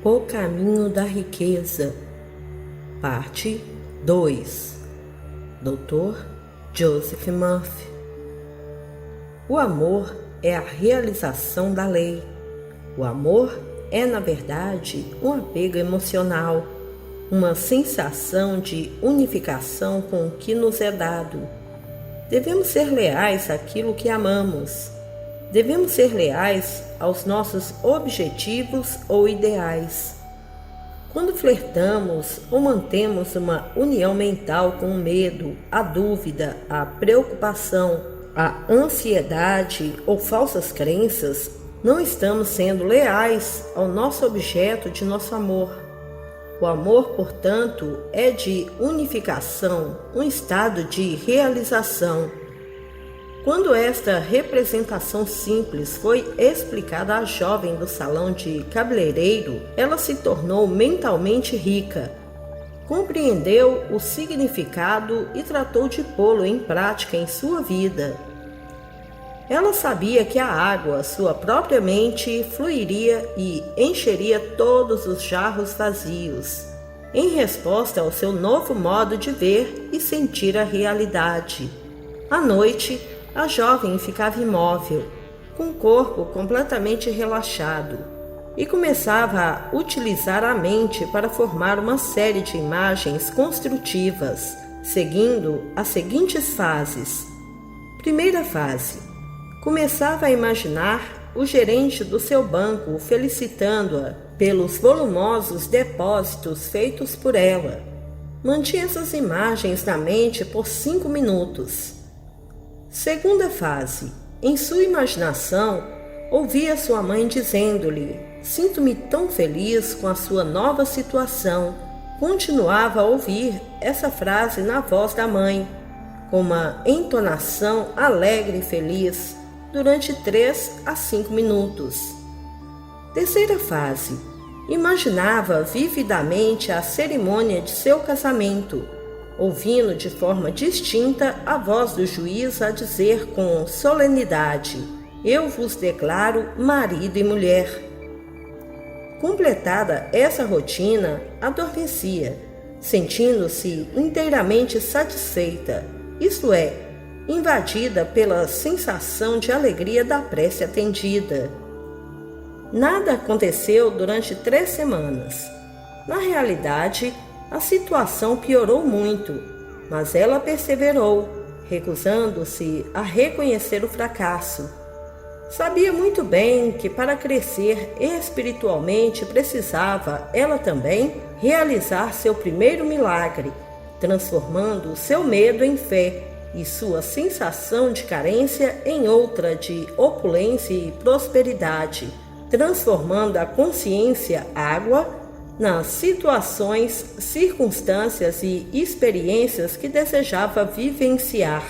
O Caminho da Riqueza, Parte 2, Dr. Joseph Murphy. O amor é a realização da lei. O amor é, na verdade, um apego emocional, uma sensação de unificação com o que nos é dado. Devemos ser leais àquilo que amamos. Devemos ser leais aos nossos objetivos ou ideais. Quando flertamos ou mantemos uma união mental com o medo, a dúvida, a preocupação, a ansiedade ou falsas crenças, não estamos sendo leais ao nosso objeto de nosso amor. O amor, portanto, é de unificação, um estado de realização. Quando esta representação simples foi explicada à jovem do salão de cabeleireiro, ela se tornou mentalmente rica. Compreendeu o significado e tratou de pô-lo em prática em sua vida. Ela sabia que a água, sua própria mente, fluiria e encheria todos os jarros vazios, em resposta ao seu novo modo de ver e sentir a realidade. À noite, a jovem ficava imóvel, com o corpo completamente relaxado, e começava a utilizar a mente para formar uma série de imagens construtivas, seguindo as seguintes fases. Primeira fase: começava a imaginar o gerente do seu banco felicitando-a pelos volumosos depósitos feitos por ela. Mantinha essas imagens na mente por 5 minutos. Segunda fase: em sua imaginação, ouvia sua mãe dizendo-lhe: "Sinto-me tão feliz com a sua nova situação." Continuava a ouvir essa frase na voz da mãe, com uma entonação alegre e feliz, durante 3 a 5 minutos. Terceira fase: imaginava vividamente a cerimônia de seu casamento, ouvindo de forma distinta a voz do juiz a dizer com solenidade: "Eu vos declaro marido e mulher." Completada essa rotina, adormecia, sentindo-se inteiramente satisfeita, isto é, invadida pela sensação de alegria da prece atendida. Nada aconteceu durante 3 semanas. Na realidade, a situação piorou muito, mas ela perseverou, recusando-se a reconhecer o fracasso. Sabia muito bem que para crescer espiritualmente precisava, ela também, realizar seu primeiro milagre, transformando seu medo em fé e sua sensação de carência em outra de opulência e prosperidade, transformando a consciência água nas situações, circunstâncias e experiências que desejava vivenciar.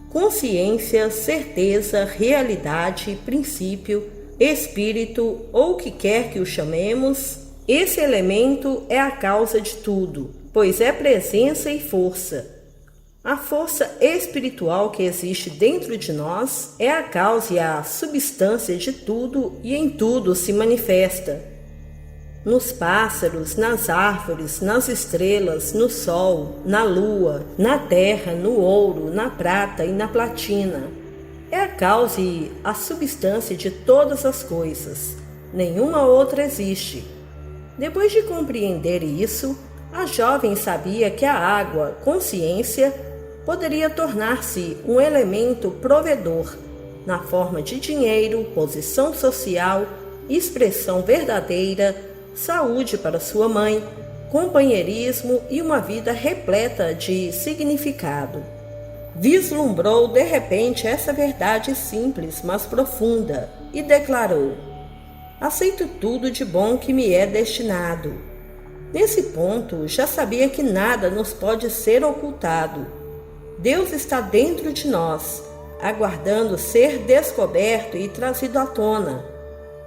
Consciência, certeza, realidade, princípio, espírito ou o que quer que o chamemos, esse elemento é a causa de tudo, pois é presença e força. A força espiritual que existe dentro de nós é a causa e a substância de tudo e em tudo se manifesta. Nos pássaros, nas árvores, nas estrelas, no sol, na lua, na terra, no ouro, na prata e na platina. É a causa e a substância de todas as coisas. Nenhuma outra existe. Depois de compreender isso, a jovem sabia que a água, consciência, poderia tornar-se um elemento provedor, na forma de dinheiro, posição social, expressão verdadeira, saúde para sua mãe, companheirismo e uma vida repleta de significado. Vislumbrou de repente essa verdade simples, mas profunda, e declarou: "Aceito tudo de bom que me é destinado." Nesse ponto, já sabia que nada nos pode ser ocultado. Deus está dentro de nós, aguardando ser descoberto e trazido à tona.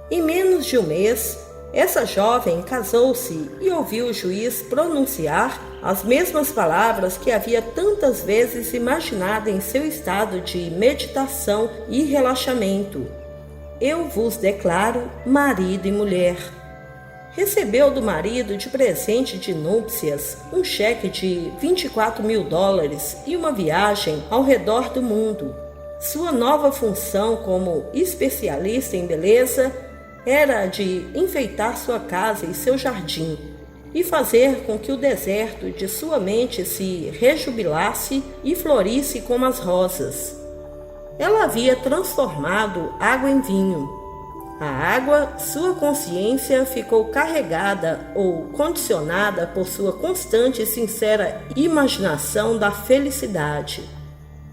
Em menos de um mês, essa jovem casou-se e ouviu o juiz pronunciar as mesmas palavras que havia tantas vezes imaginado em seu estado de meditação e relaxamento: "Eu vos declaro marido e mulher." recebeu do marido de presente de núpcias um cheque de $24.000 e uma viagem ao redor do mundo. Sua nova função como especialista em beleza era de enfeitar sua casa e seu jardim e fazer com que o deserto de sua mente se rejubilasse e florisse como as rosas. Ela havia transformado água em vinho. A água, sua consciência, ficou carregada ou condicionada por sua constante e sincera imaginação da felicidade.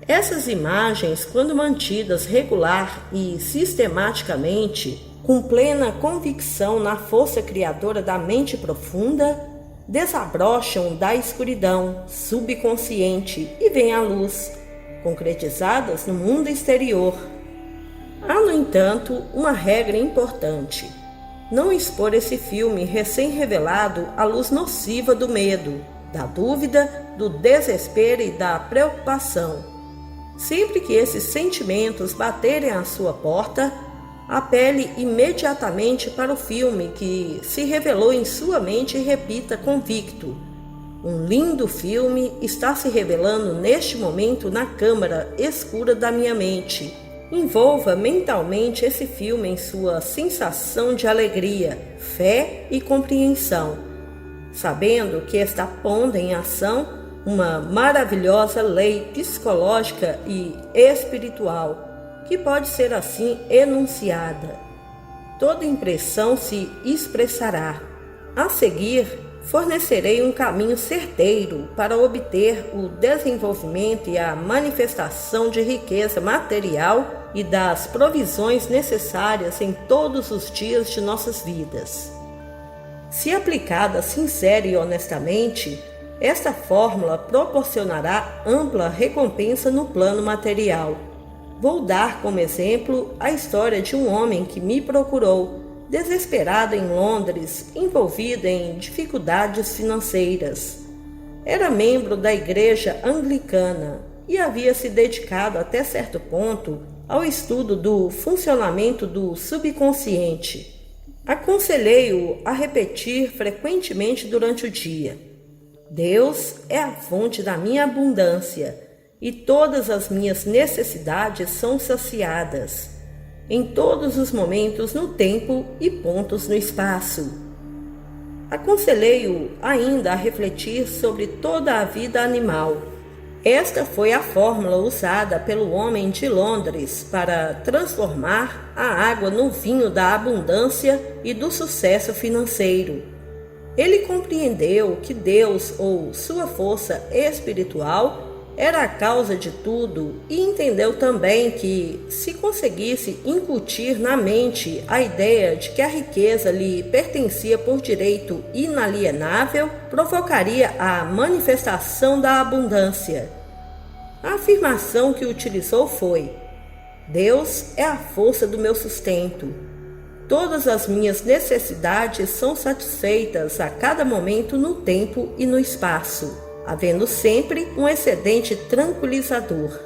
Essas imagens, quando mantidas regular e sistematicamente, com plena convicção na força criadora da mente profunda, desabrocham da escuridão subconsciente e vêm à luz, concretizadas no mundo exterior. Há, no entanto, uma regra importante: não expor esse filme recém-revelado à luz nociva do medo, da dúvida, do desespero e da preocupação. Sempre que esses sentimentos baterem à sua porta, apele imediatamente para o filme que se revelou em sua mente e repita convicto: um lindo filme está se revelando neste momento na câmara escura da minha mente. Envolva mentalmente esse filme em sua sensação de alegria, fé e compreensão, sabendo que está pondo em ação uma maravilhosa lei psicológica e espiritual, que pode ser assim enunciada. Toda impressão se expressará. A seguir, fornecerei um caminho certeiro para obter o desenvolvimento e a manifestação de riqueza material e das provisões necessárias em todos os dias de nossas vidas. Se aplicada sincera e honestamente, esta fórmula proporcionará ampla recompensa no plano material. Vou dar como exemplo a história de um homem que me procurou, desesperado em Londres, envolvido em dificuldades financeiras. Era membro da igreja anglicana e havia se dedicado até certo ponto ao estudo do funcionamento do subconsciente. Aconselhei-o a repetir frequentemente durante o dia: Deus é a fonte da minha abundância e todas as minhas necessidades são saciadas, em todos os momentos no tempo e pontos no espaço. Aconselhei-o ainda a refletir sobre toda a vida animal. Esta foi a fórmula usada pelo homem de Londres para transformar a água no vinho da abundância e do sucesso financeiro. Ele compreendeu que Deus, ou sua força espiritual, era a causa de tudo e entendeu também que, se conseguisse incutir na mente a ideia de que a riqueza lhe pertencia por direito inalienável, provocaria a manifestação da abundância. A afirmação que utilizou foi: Deus é a força do meu sustento. Todas as minhas necessidades são satisfeitas a cada momento no tempo e no espaço, havendo sempre um excedente tranquilizador.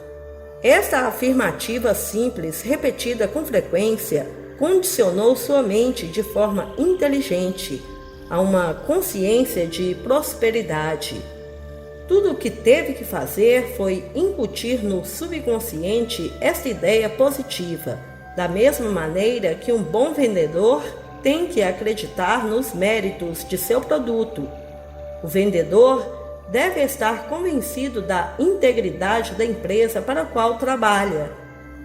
Esta afirmativa simples, repetida com frequência, condicionou sua mente de forma inteligente a uma consciência de prosperidade. Tudo o que teve que fazer foi incutir no subconsciente esta ideia positiva, da mesma maneira que um bom vendedor tem que acreditar nos méritos de seu produto. O vendedor deve estar convencido da integridade da empresa para a qual trabalha,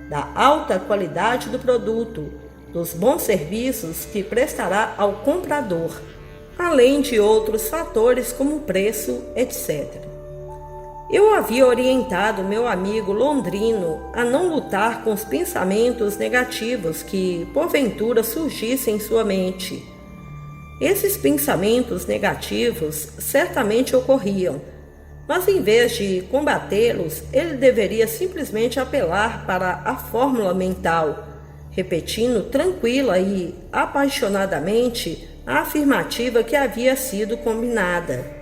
da alta qualidade do produto, dos bons serviços que prestará ao comprador, além de outros fatores como preço, etc. Eu havia orientado meu amigo londrino a não lutar com os pensamentos negativos que, porventura, surgissem em sua mente. Esses pensamentos negativos certamente ocorriam, mas em vez de combatê-los, ele deveria simplesmente apelar para a fórmula mental, repetindo tranquila e apaixonadamente a afirmativa que havia sido combinada.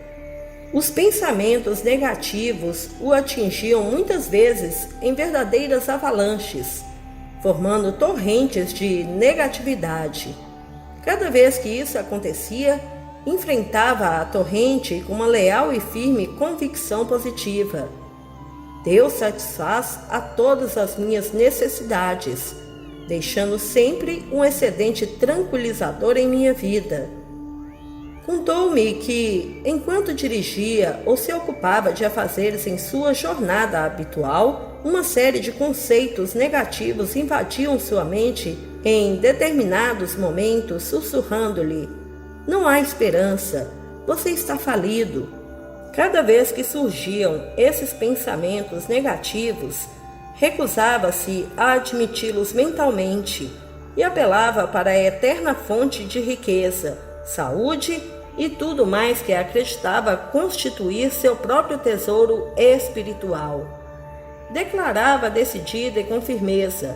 Os pensamentos negativos o atingiam muitas vezes em verdadeiras avalanches, formando torrentes de negatividade. Cada vez que isso acontecia, enfrentava a torrente com uma leal e firme convicção positiva. Deus satisfaz a todas as minhas necessidades, deixando sempre um excedente tranquilizador em minha vida. Contou-me que, enquanto dirigia ou se ocupava de afazeres em sua jornada habitual, uma série de conceitos negativos invadiam sua mente em determinados momentos, sussurrando-lhe: "Não há esperança, você está falido." Cada vez que surgiam esses pensamentos negativos, recusava-se a admiti-los mentalmente e apelava para a eterna fonte de riqueza, saúde e tudo mais que acreditava constituir seu próprio tesouro espiritual. Declarava decidida e com firmeza: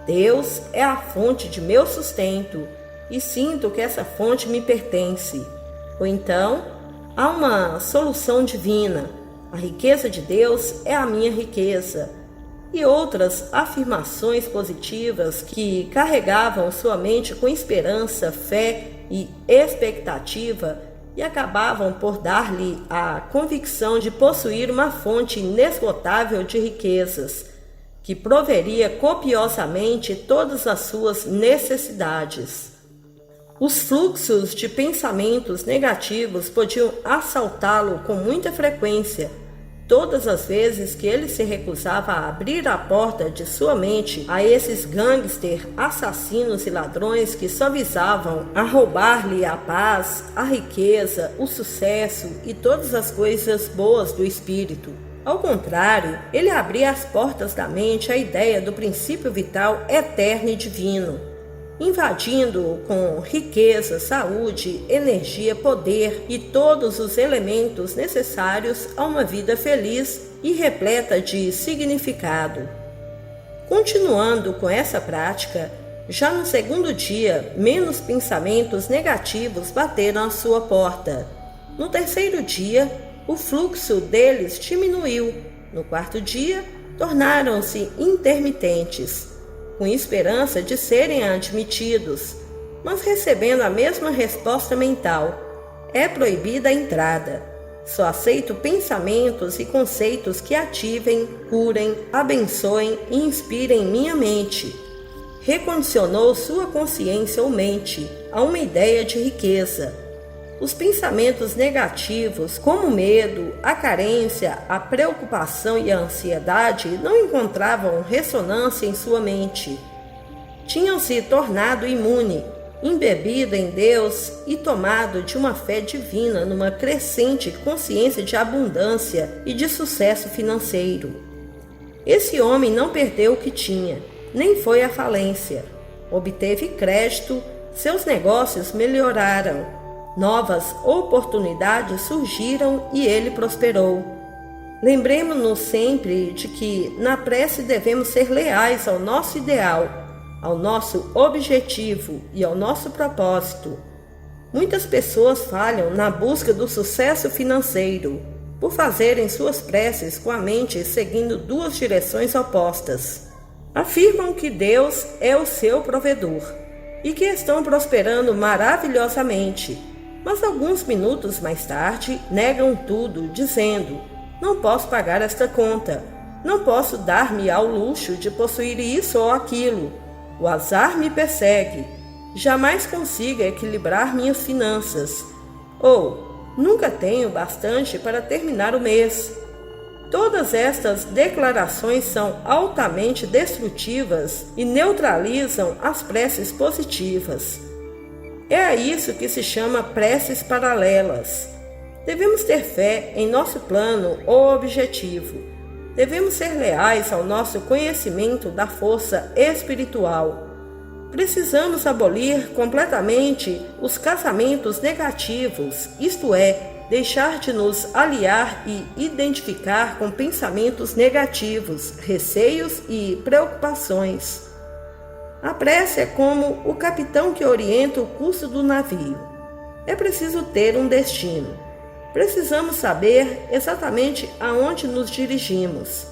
"Deus é a fonte de meu sustento e sinto que essa fonte me pertence." Ou então, há uma solução divina: "A riqueza de Deus é a minha riqueza." E outras afirmações positivas que carregavam sua mente com esperança, fé e expectativa e acabavam por dar-lhe a convicção de possuir uma fonte inesgotável de riquezas, que proveria copiosamente todas as suas necessidades. Os fluxos de pensamentos negativos podiam assaltá-lo com muita frequência, todas as vezes que ele se recusava a abrir a porta de sua mente a esses gangsters, assassinos e ladrões que só visavam a roubar-lhe a paz, a riqueza, o sucesso e todas as coisas boas do espírito. Ao contrário, ele abria as portas da mente à ideia do princípio vital eterno e divino, invadindo-o com riqueza, saúde, energia, poder e todos os elementos necessários a uma vida feliz e repleta de significado. Continuando com essa prática, já no segundo dia, menos pensamentos negativos bateram à sua porta. No terceiro dia, o fluxo deles diminuiu. No quarto dia, tornaram-se intermitentes, com esperança de serem admitidos, mas recebendo a mesma resposta mental: "É proibida a entrada. Só aceito pensamentos e conceitos que ativem, curem, abençoem e inspirem minha mente." Recondicionou sua consciência ou mente a uma ideia de riqueza. Os pensamentos negativos, como o medo, a carência, a preocupação e a ansiedade, não encontravam ressonância em sua mente. Tinham-se tornado imune, embebido em Deus e tomado de uma fé divina numa crescente consciência de abundância e de sucesso financeiro. Esse homem não perdeu o que tinha, nem foi à falência. Obteve crédito, seus negócios melhoraram. Novas oportunidades surgiram e ele prosperou. Lembremos-nos sempre de que na prece devemos ser leais ao nosso ideal, ao nosso objetivo e ao nosso propósito. Muitas pessoas falham na busca do sucesso financeiro por fazerem suas preces com a mente seguindo duas direções opostas. Afirmam que Deus é o seu provedor e que estão prosperando maravilhosamente, mas alguns minutos mais tarde negam tudo, dizendo: "Não posso pagar esta conta, não posso dar-me ao luxo de possuir isso ou aquilo, o azar me persegue, jamais consigo equilibrar minhas finanças", ou "nunca tenho bastante para terminar o mês." Todas estas declarações são altamente destrutivas e neutralizam as preces positivas. É a isso que se chama preces paralelas. Devemos ter fé em nosso plano ou objetivo. Devemos ser leais ao nosso conhecimento da força espiritual. Precisamos abolir completamente os casamentos negativos, isto é, deixar de nos aliar e identificar com pensamentos negativos, receios e preocupações. A prece é como o capitão que orienta o curso do navio. É preciso ter um destino. Precisamos saber exatamente aonde nos dirigimos.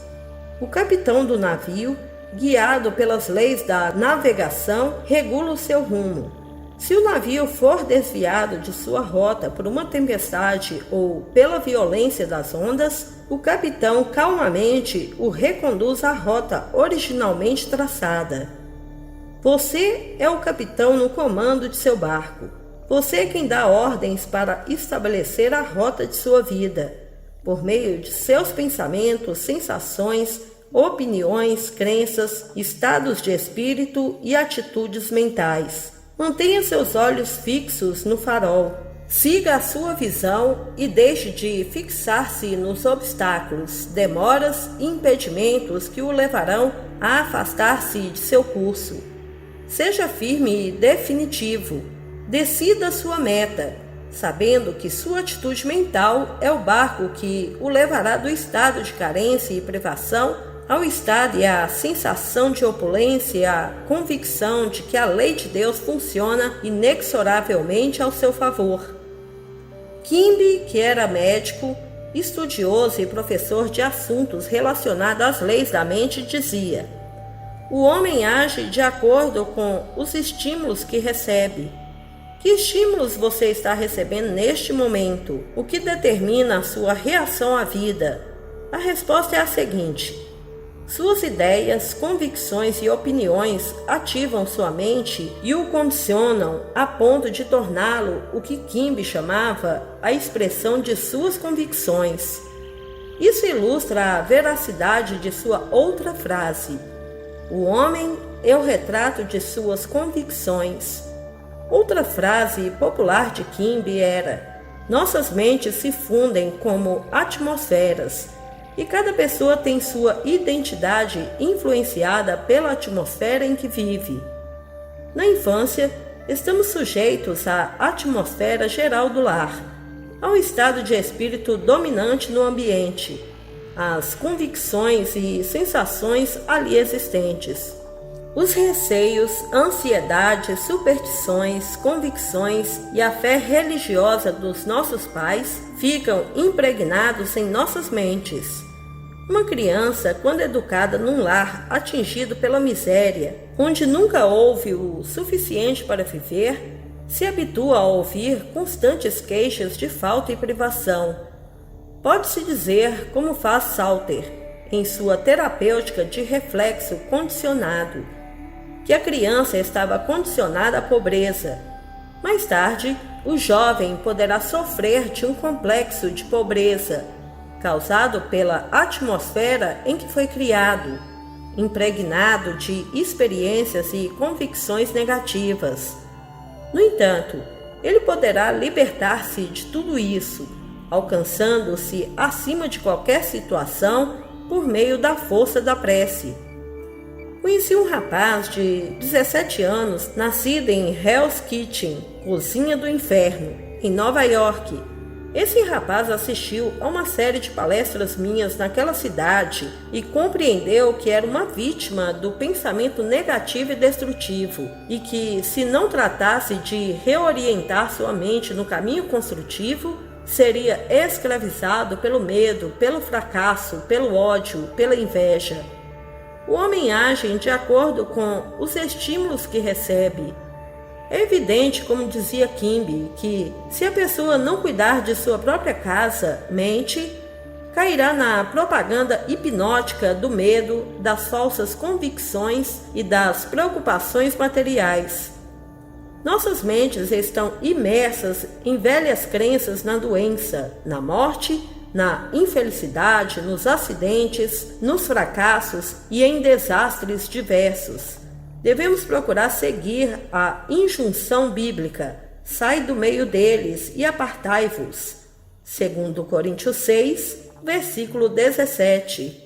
O capitão do navio, guiado pelas leis da navegação, regula o seu rumo. Se o navio for desviado de sua rota por uma tempestade ou pela violência das ondas, o capitão calmamente o reconduz à rota originalmente traçada. Você é o capitão no comando de seu barco. Você é quem dá ordens para estabelecer a rota de sua vida, por meio de seus pensamentos, sensações, opiniões, crenças, estados de espírito e atitudes mentais. Mantenha seus olhos fixos no farol. Siga a sua visão e deixe de fixar-se nos obstáculos, demoras e impedimentos que o levarão a afastar-se de seu curso. Seja firme e definitivo. Decida sua meta, sabendo que sua atitude mental é o barco que o levará do estado de carência e privação ao estado e à sensação de opulência e à convicção de que a lei de Deus funciona inexoravelmente ao seu favor. Quimby, que era médico, estudioso e professor de assuntos relacionados às leis da mente, dizia: o homem age de acordo com os estímulos que recebe. Que estímulos você está recebendo neste momento? O que determina a sua reação à vida? A resposta é a seguinte: suas ideias, convicções e opiniões ativam sua mente e o condicionam a ponto de torná-lo o que Quimby chamava a expressão de suas convicções. Isso ilustra a veracidade de sua outra frase: o homem é o retrato de suas convicções. Outra frase popular de Quimby era: nossas mentes se fundem como atmosferas, e cada pessoa tem sua identidade influenciada pela atmosfera em que vive. Na infância, estamos sujeitos à atmosfera geral do lar, ao estado de espírito dominante no ambiente, às convicções e sensações ali existentes. Os receios, ansiedades, superstições, convicções e a fé religiosa dos nossos pais ficam impregnados em nossas mentes. Uma criança, quando educada num lar atingido pela miséria, onde nunca houve o suficiente para viver, se habitua a ouvir constantes queixas de falta e privação. Pode-se dizer, como faz Salter, em sua terapêutica de reflexo condicionado, que a criança estava condicionada à pobreza. Mais tarde, o jovem poderá sofrer de um complexo de pobreza, causado pela atmosfera em que foi criado, impregnado de experiências e convicções negativas. No entanto, ele poderá libertar-se de tudo isso, alcançando-se acima de qualquer situação por meio da força da prece. Conheci um rapaz de 17 anos, nascido em Hell's Kitchen, Cozinha do Inferno, em Nova York. Esse rapaz assistiu a uma série de palestras minhas naquela cidade e compreendeu que era uma vítima do pensamento negativo e destrutivo e que, se não tratasse de reorientar sua mente no caminho construtivo, seria escravizado pelo medo, pelo fracasso, pelo ódio, pela inveja. O homem age de acordo com os estímulos que recebe. É evidente, como dizia Quimby, que se a pessoa não cuidar de sua própria casa, mente, cairá na propaganda hipnótica do medo, das falsas convicções e das preocupações materiais. Nossas mentes estão imersas em velhas crenças na doença, na morte, na infelicidade, nos acidentes, nos fracassos e em desastres diversos. Devemos procurar seguir a injunção bíblica: sai do meio deles e apartai-vos. 2 Coríntios 6, versículo 17.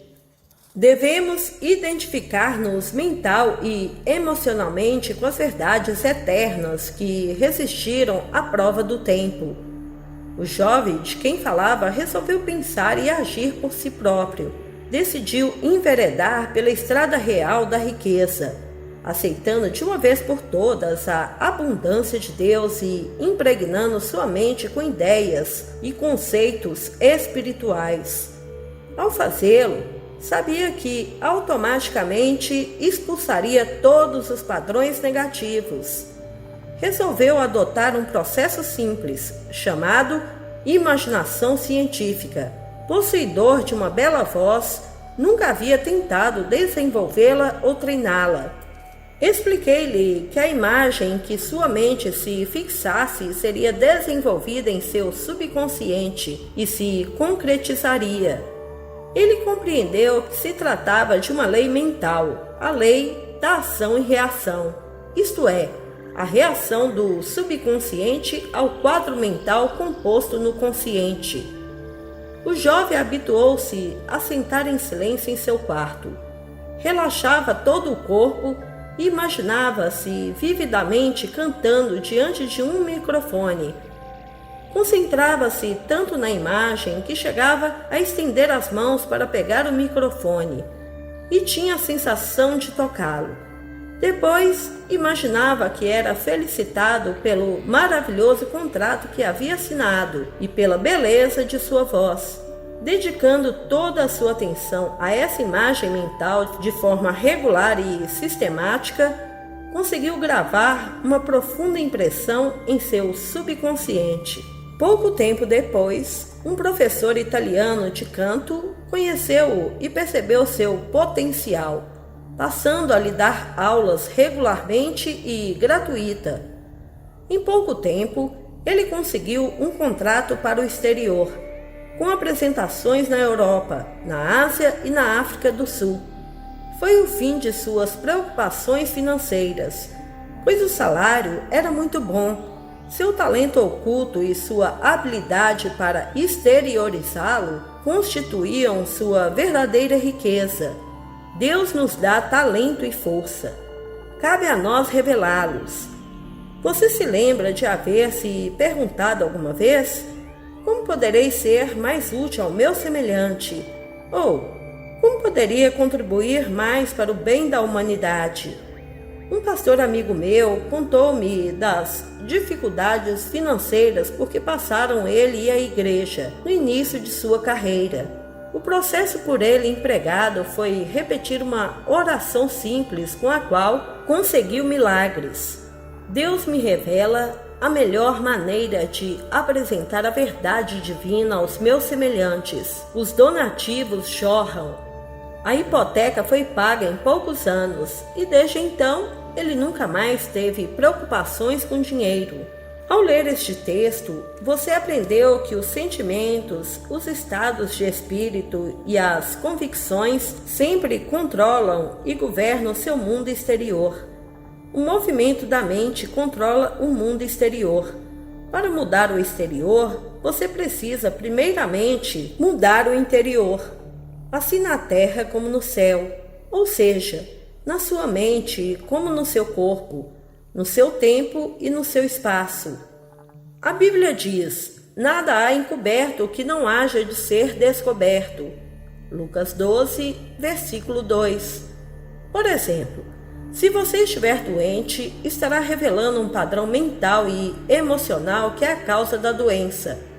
Devemos identificar-nos mental e emocionalmente com as verdades eternas que resistiram à prova do tempo. O jovem de quem falava resolveu pensar e agir por si próprio. Decidiu enveredar pela estrada real da riqueza, aceitando de uma vez por todas a abundância de Deus e impregnando sua mente com ideias e conceitos espirituais. Ao fazê-lo, sabia que automaticamente expulsaria todos os padrões negativos. resolveu adotar um processo simples, chamado imaginação científica. Possuidor de uma bela voz, nunca havia tentado desenvolvê-la ou treiná-la. Expliquei-lhe que a imagem em que sua mente se fixasse seria desenvolvida em seu subconsciente e se concretizaria. Ele compreendeu que se tratava de uma lei mental, a lei da ação e reação, isto é, a reação do subconsciente ao quadro mental composto no consciente. O jovem habituou-se a sentar em silêncio em seu quarto. Relaxava todo o corpo e imaginava-se vividamente cantando diante de um microfone. Concentrava-se tanto na imagem que chegava a estender as mãos para pegar o microfone e tinha a sensação de tocá-lo. Depois, imaginava que era felicitado pelo maravilhoso contrato que havia assinado e pela beleza de sua voz. Dedicando toda a sua atenção a essa imagem mental de forma regular e sistemática, conseguiu gravar uma profunda impressão em seu subconsciente. Pouco tempo depois, um professor italiano de canto conheceu-o e percebeu seu potencial, passando a lhe dar aulas regularmente e gratuita. Em pouco tempo, ele conseguiu um contrato para o exterior, com apresentações na Europa, na Ásia e na África do Sul. Foi o fim de suas preocupações financeiras, pois o salário era muito bom. Seu talento oculto e sua habilidade para exteriorizá-lo constituíam sua verdadeira riqueza. Deus nos dá talento e força. Cabe a nós revelá-los. Você se lembra de haver se perguntado alguma vez: como poderei ser mais útil ao meu semelhante? Ou, como poderia contribuir mais para o bem da humanidade? Um pastor amigo meu contou-me das dificuldades financeiras por que passaram ele e a igreja no início de sua carreira. O processo por ele empregado foi repetir uma oração simples com a qual conseguiu milagres. Deus me revela a melhor maneira de apresentar a verdade divina aos meus semelhantes. Os donativos jorram. A hipoteca foi paga em poucos anos e desde então ele nunca mais teve preocupações com dinheiro. Ao ler este texto, você aprendeu que os sentimentos, os estados de espírito e as convicções sempre controlam e governam seu mundo exterior. O movimento da mente controla o mundo exterior. Para mudar o exterior, você precisa primeiramente mudar o interior, assim na terra como no céu, ou seja, na sua mente como no seu corpo, no seu tempo e no seu espaço. A Bíblia diz: nada há encoberto que não haja de ser descoberto. Lucas 12, versículo 2. Por exemplo, se você estiver doente, estará revelando um padrão mental e emocional que é a causa da doença.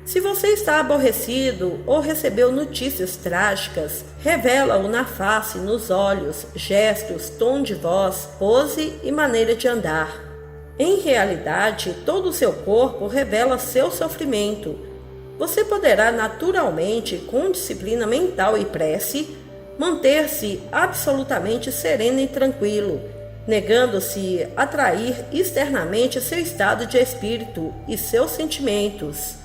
Se você está aborrecido ou recebeu notícias trágicas, revela-o na face, nos olhos, gestos, tom de voz, pose e maneira de andar. Em realidade, todo o seu corpo revela seu sofrimento. Você poderá naturalmente, com disciplina mental e prece, manter-se absolutamente sereno e tranquilo, negando-se a atrair externamente seu estado de espírito e seus sentimentos.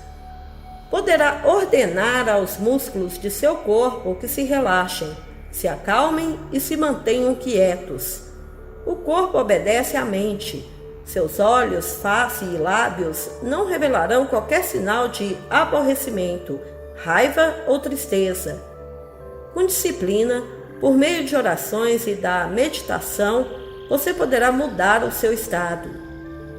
Poderá ordenar aos músculos de seu corpo que se relaxem, se acalmem e se mantenham quietos. O corpo obedece à mente. Seus olhos, face e lábios não revelarão qualquer sinal de aborrecimento, raiva ou tristeza. Com disciplina, por meio de orações e da meditação, você poderá mudar o seu estado.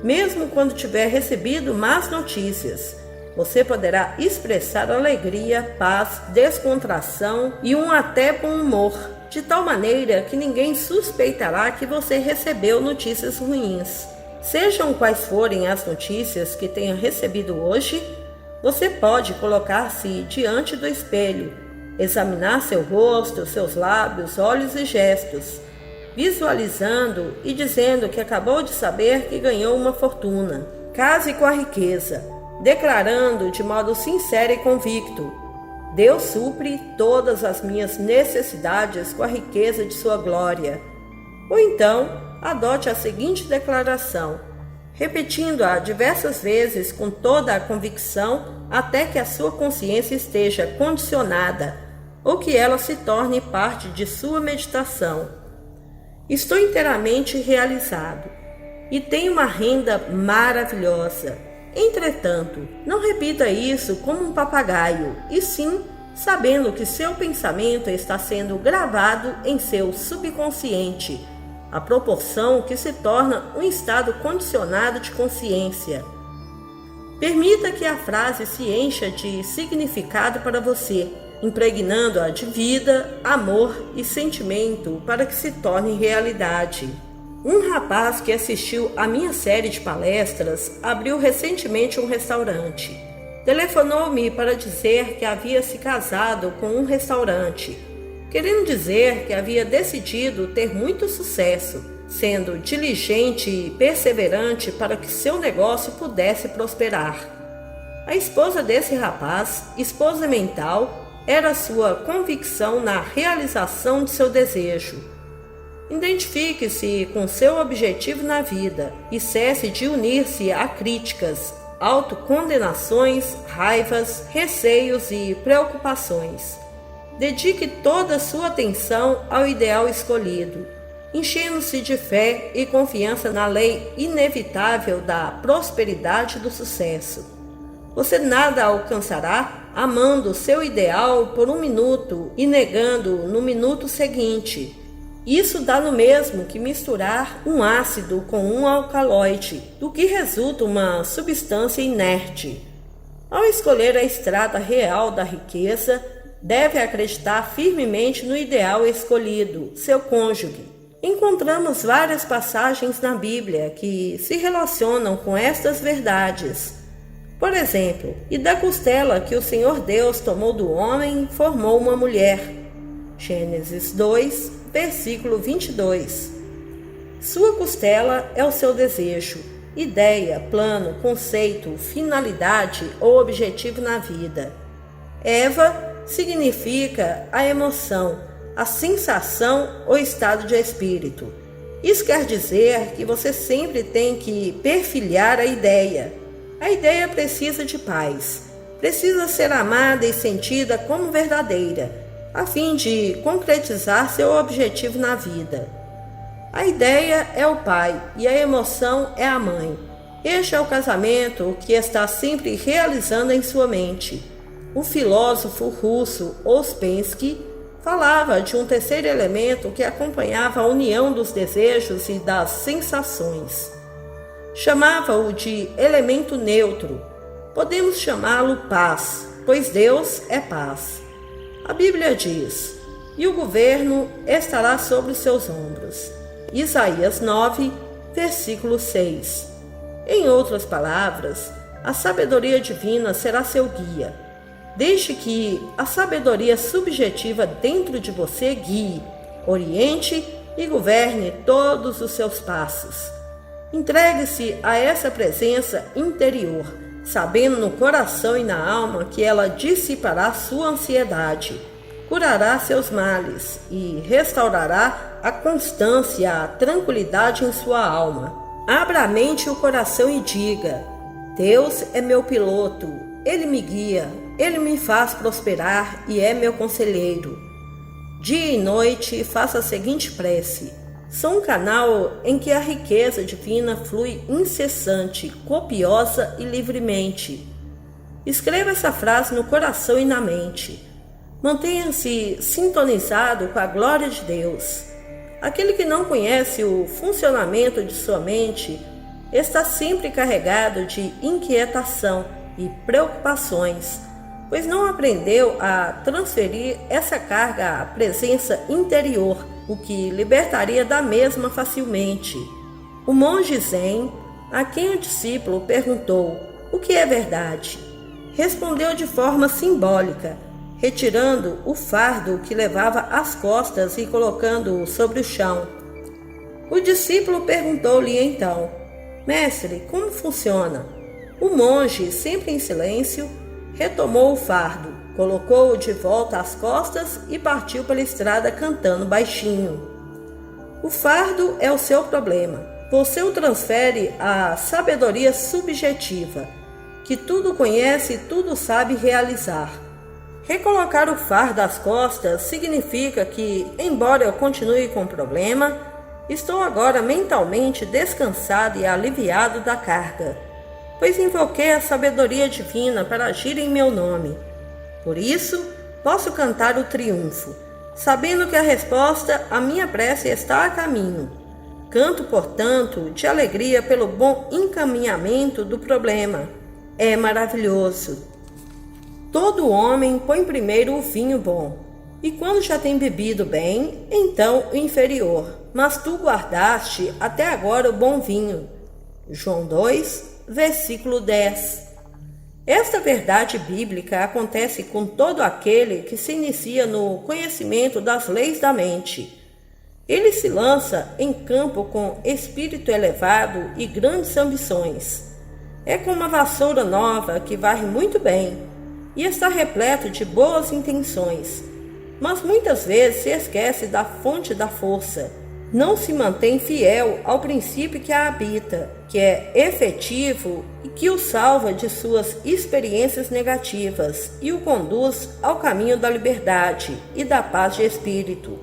Mesmo quando tiver recebido más notícias, você poderá expressar alegria, paz, descontração e até bom humor, de tal maneira que ninguém suspeitará que você recebeu notícias ruins. Sejam quais forem as notícias que tenha recebido hoje, você pode colocar-se diante do espelho, examinar seu rosto, seus lábios, olhos e gestos, visualizando e dizendo que acabou de saber que ganhou uma fortuna. Case com a riqueza, declarando de modo sincero e convicto: Deus supre todas as minhas necessidades com a riqueza de sua glória. Ou então, adote a seguinte declaração, repetindo-a diversas vezes com toda a convicção até que a sua consciência esteja condicionada ou que ela se torne parte de sua meditação. Estou inteiramente realizado e tenho uma renda maravilhosa. Entretanto, não repita isso como um papagaio, e sim sabendo que seu pensamento está sendo gravado em seu subconsciente, à proporção que se torna um estado condicionado de consciência. Permita que a frase se encha de significado para você, impregnando-a de vida, amor e sentimento para que se torne realidade. Um rapaz que assistiu à minha série de palestras abriu recentemente um restaurante. Telefonou-me para dizer que havia se casado com um restaurante, querendo dizer que havia decidido ter muito sucesso, sendo diligente e perseverante para que seu negócio pudesse prosperar. A esposa desse rapaz, esposa mental, era sua convicção na realização de seu desejo. Identifique-se com seu objetivo na vida e cesse de unir-se a críticas, autocondenações, raivas, receios e preocupações. Dedique toda a sua atenção ao ideal escolhido, enchendo-se de fé e confiança na lei inevitável da prosperidade e do sucesso. Você nada alcançará amando seu ideal por um minuto e negando no minuto seguinte. Isso dá no mesmo que misturar um ácido com um alcaloide, do que resulta uma substância inerte. Ao escolher a estrada real da riqueza, deve acreditar firmemente no ideal escolhido, seu cônjuge. Encontramos várias passagens na Bíblia que se relacionam com estas verdades. Por exemplo, e da costela que o Senhor Deus tomou do homem, formou uma mulher. Gênesis 2, versículo 22. Sua costela é o seu desejo, ideia, plano, conceito, finalidade ou objetivo na vida. Eva significa a emoção, a sensação ou estado de espírito. Isso quer dizer que você sempre tem que perfilhar a ideia. A ideia precisa de paz, precisa ser amada e sentida como verdadeira, a fim de concretizar seu objetivo na vida. A ideia é o pai e a emoção é a mãe. Este é o casamento que está sempre realizando em sua mente. O filósofo russo Ouspensky falava de um terceiro elemento que acompanhava a união dos desejos e das sensações. Chamava-o de elemento neutro. Podemos chamá-lo paz, pois Deus é paz. A Bíblia diz: e o governo estará sobre os seus ombros. Isaías 9, versículo 6. Em outras palavras, a sabedoria divina será seu guia. Deixe que a sabedoria subjetiva dentro de você guie, oriente e governe todos os seus passos. Entregue-se a essa presença interior, sabendo no coração e na alma que ela dissipará sua ansiedade, curará seus males e restaurará a constância e a tranquilidade em sua alma. Abra a mente e o coração e diga: Deus é meu piloto, Ele me guia, Ele me faz prosperar e é meu conselheiro. Dia e noite faça a seguinte prece: sou um canal em que a riqueza divina flui incessante, copiosa e livremente. Escreva essa frase no coração e na mente. Mantenha-se sintonizado com a glória de Deus. Aquele que não conhece o funcionamento de sua mente está sempre carregado de inquietação e preocupações, pois não aprendeu a transferir essa carga à presença interior, o que libertaria da mesma facilmente. O monge Zen, a quem o discípulo perguntou: o que é verdade? Respondeu de forma simbólica, retirando o fardo que levava às costas e colocando-o sobre o chão. O discípulo perguntou-lhe então: Mestre, como funciona? O monge, sempre em silêncio, retomou o fardo, colocou-o de volta às costas e partiu pela estrada cantando baixinho. O fardo é o seu problema. Você o transfere à sabedoria subjetiva, que tudo conhece e tudo sabe realizar. Recolocar o fardo às costas significa que, embora eu continue com o problema, estou agora mentalmente descansado e aliviado da carga, pois invoquei a sabedoria divina para agir em meu nome. Por isso, posso cantar o triunfo, sabendo que a resposta à minha prece está a caminho. Canto, portanto, de alegria pelo bom encaminhamento do problema. É maravilhoso. Todo homem põe primeiro o vinho bom, e quando já tem bebido bem, então o inferior. Mas tu guardaste até agora o bom vinho. João 2, versículo 10. Esta verdade bíblica acontece com todo aquele que se inicia no conhecimento das leis da mente. Ele se lança em campo com espírito elevado e grandes ambições. É como uma vassoura nova que varre muito bem e está repleto de boas intenções, mas muitas vezes se esquece da fonte da força. Não se mantém fiel ao princípio que a habita, que é efetivo e que o salva de suas experiências negativas e o conduz ao caminho da liberdade e da paz de espírito.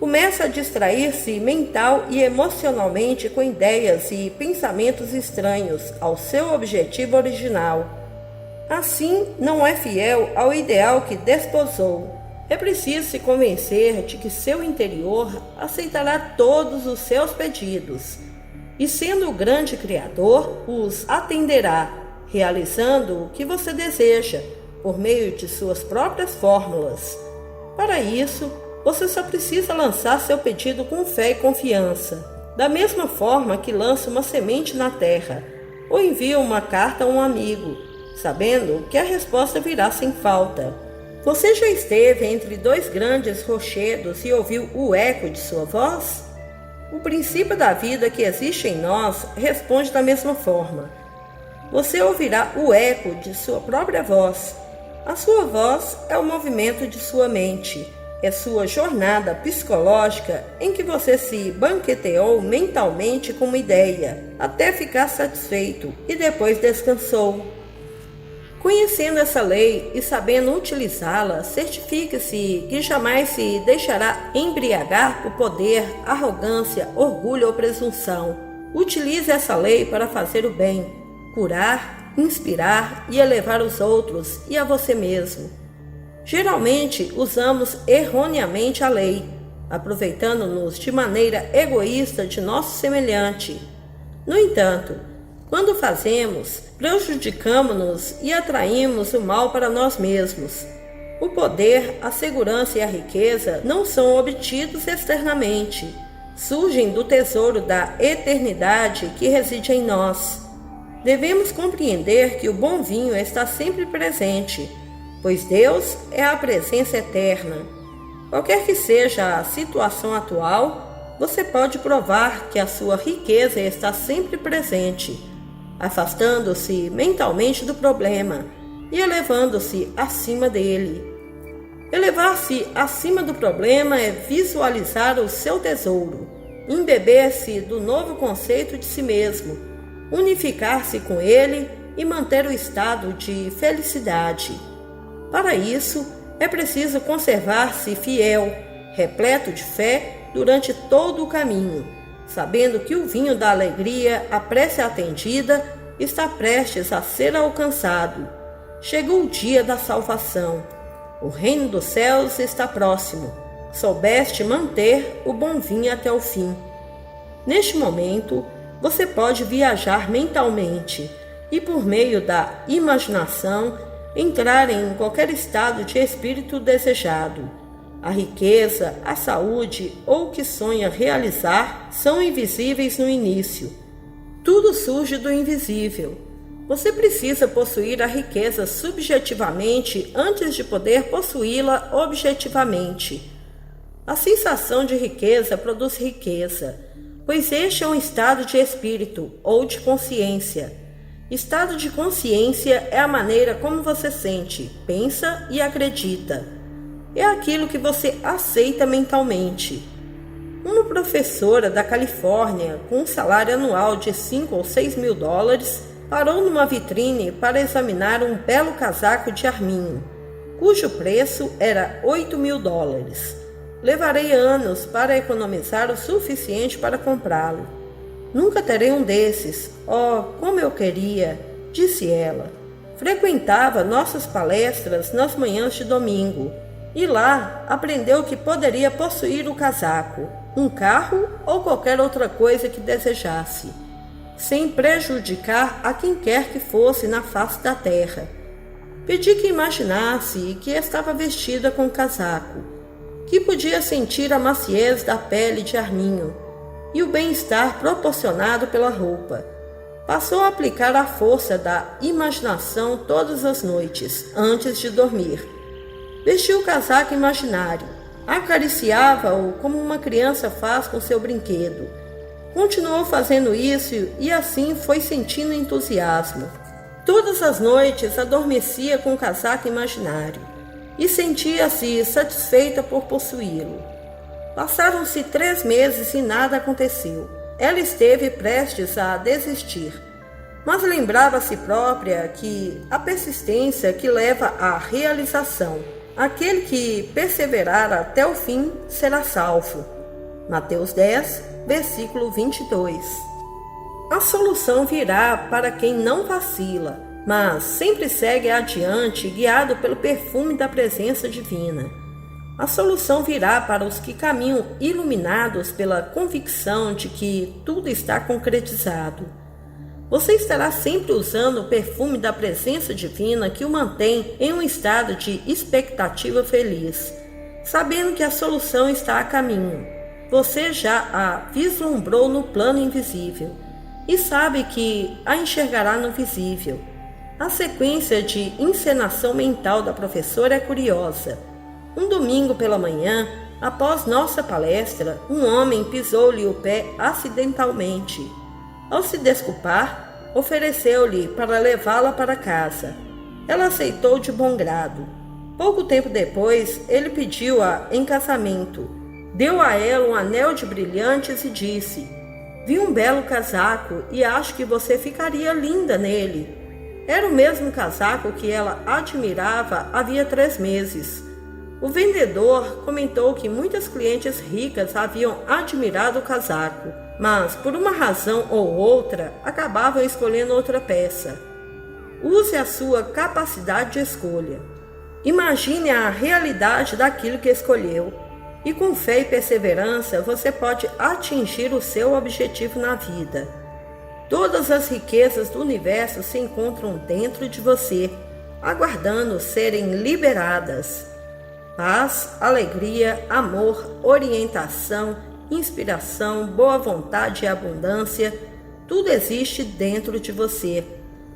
Começa a distrair-se mental e emocionalmente com ideias e pensamentos estranhos ao seu objetivo original. Assim, não é fiel ao ideal que desposou. É preciso se convencer de que seu interior aceitará todos os seus pedidos e, sendo o grande Criador, os atenderá, realizando o que você deseja por meio de suas próprias fórmulas. Para isso, você só precisa lançar seu pedido com fé e confiança, da mesma forma que lança uma semente na terra ou envia uma carta a um amigo, sabendo que a resposta virá sem falta. Você já esteve entre dois grandes rochedos e ouviu o eco de sua voz? O princípio da vida que existe em nós responde da mesma forma. Você ouvirá o eco de sua própria voz. A sua voz é o movimento de sua mente, é sua jornada psicológica em que você se banqueteou mentalmente com uma ideia, até ficar satisfeito e depois descansou. Conhecendo essa lei e sabendo utilizá-la, certifique-se que jamais se deixará embriagar por poder, arrogância, orgulho ou presunção. Utilize essa lei para fazer o bem, curar, inspirar e elevar os outros e a você mesmo. Geralmente usamos erroneamente a lei, aproveitando-nos de maneira egoísta de nosso semelhante. No entanto, quando fazemos, prejudicamos-nos e atraímos o mal para nós mesmos. O poder, a segurança e a riqueza não são obtidos externamente, surgem do tesouro da eternidade que reside em nós. Devemos compreender que o bom vinho está sempre presente, pois Deus é a presença eterna. Qualquer que seja a situação atual, você pode provar que a sua riqueza está sempre presente, afastando-se mentalmente do problema e elevando-se acima dele. Elevar-se acima do problema é visualizar o seu tesouro, embeber-se do novo conceito de si mesmo, unificar-se com ele e manter o estado de felicidade. Para isso, é preciso conservar-se fiel, repleto de fé durante todo o caminho, sabendo que o vinho da alegria, a prece atendida, está prestes a ser alcançado. Chegou o dia da salvação. O reino dos céus está próximo. Soubeste manter o bom vinho até o fim. Neste momento, você pode viajar mentalmente e, por meio da imaginação, entrar em qualquer estado de espírito desejado. A riqueza, a saúde ou o que sonha realizar são invisíveis no início. Tudo surge do invisível. Você precisa possuir a riqueza subjetivamente antes de poder possuí-la objetivamente. A sensação de riqueza produz riqueza. pois este é um estado de espírito ou de consciência. Estado de consciência é a maneira como você sente, pensa e acredita. É aquilo que você aceita mentalmente. Uma professora da Califórnia, com um salário anual de 5 ou 6 mil dólares, parou numa vitrine para examinar um belo casaco de arminho, cujo preço era 8 mil dólares. Levarei anos para economizar o suficiente para comprá-lo. Nunca terei um desses. Oh, como eu queria, disse ela. Frequentava nossas palestras nas manhãs de domingo e lá aprendeu que poderia possuir o casaco, um carro ou qualquer outra coisa que desejasse, sem prejudicar a quem quer que fosse na face da terra. Pedi que imaginasse que estava vestida com o casaco, que podia sentir a maciez da pele de arminho e o bem-estar proporcionado pela roupa. Passou a aplicar a força da imaginação todas as noites, antes de dormir. Vestiu o casaco imaginário, acariciava-o como uma criança faz com seu brinquedo. Continuou fazendo isso e assim foi sentindo entusiasmo. Todas as noites adormecia com o casaco imaginário e sentia-se satisfeita por possuí-lo. Passaram-se 3 meses e nada aconteceu. Ela esteve prestes a desistir, mas lembrava a si própria que a persistência que leva à realização. Aquele que perseverar até o fim será salvo. Mateus 10, versículo 22. A solução virá para quem não vacila, mas sempre segue adiante, guiado pelo perfume da presença divina. A solução virá para os que caminham iluminados pela convicção de que tudo está concretizado. Você estará sempre usando o perfume da presença divina que o mantém em um estado de expectativa feliz, sabendo que a solução está a caminho. Você já a vislumbrou no plano invisível e sabe que a enxergará no visível. A sequência de encenação mental da professora é curiosa. Um domingo pela manhã, após nossa palestra, um homem pisou-lhe o pé acidentalmente. Ao se desculpar, ofereceu-lhe para levá-la para casa. Ela aceitou de bom grado. Pouco tempo depois, ele pediu-a em casamento. Deu a ela um anel de brilhantes e disse: "Vi um belo casaco e acho que você ficaria linda nele." Era o mesmo casaco que ela admirava havia 3 meses. O vendedor comentou que muitas clientes ricas haviam admirado o casaco, mas por uma razão ou outra acabavam escolhendo outra peça. Use a sua capacidade de escolha. Imagine a realidade daquilo que escolheu, e com fé e perseverança você pode atingir o seu objetivo na vida. Todas as riquezas do universo se encontram dentro de você, aguardando serem liberadas. Paz, alegria, amor, orientação, inspiração, boa vontade e abundância, tudo existe dentro de você.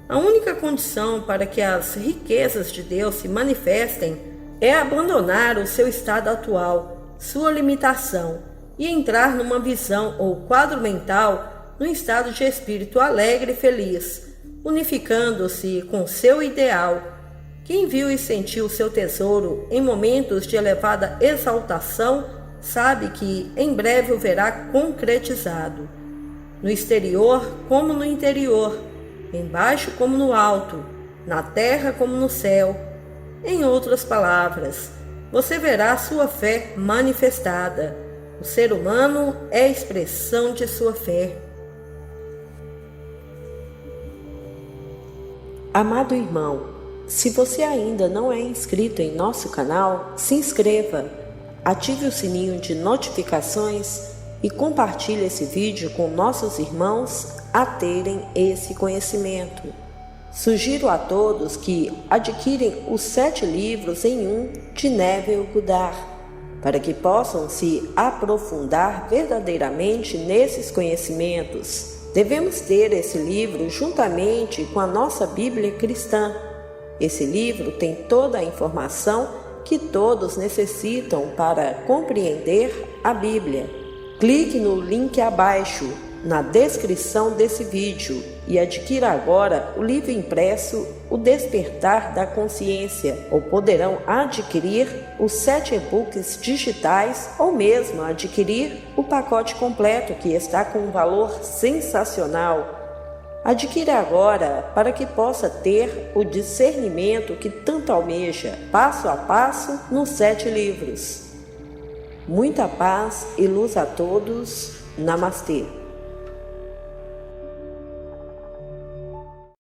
A única condição para que as riquezas de Deus se manifestem é abandonar o seu estado atual, sua limitação, e entrar numa visão ou quadro mental num estado de espírito alegre e feliz, unificando-se com seu ideal. Quem viu e sentiu seu tesouro em momentos de elevada exaltação, sabe que em breve o verá concretizado. No exterior como no interior, embaixo como no alto, na terra como no céu. Em outras palavras, você verá sua fé manifestada. O ser humano é a expressão de sua fé. Amado irmão, se você ainda não é inscrito em nosso canal, se inscreva, ative o sininho de notificações e compartilhe esse vídeo com nossos irmãos a terem esse conhecimento. Sugiro a todos que adquirem os 7 livros em um de Neville Goddard, para que possam se aprofundar verdadeiramente nesses conhecimentos. Devemos ter esse livro juntamente com a nossa Bíblia cristã. Esse livro tem toda a informação que todos necessitam para compreender a Bíblia. Clique no link abaixo, na descrição desse vídeo, e adquira agora o livro impresso O Despertar da Consciência, ou poderão adquirir os 7 e-books digitais ou mesmo adquirir o pacote completo, que está com um valor sensacional. Adquira agora para que possa ter o discernimento que tanto almeja, passo a passo nos 7 livros. Muita paz e luz a todos. Namastê.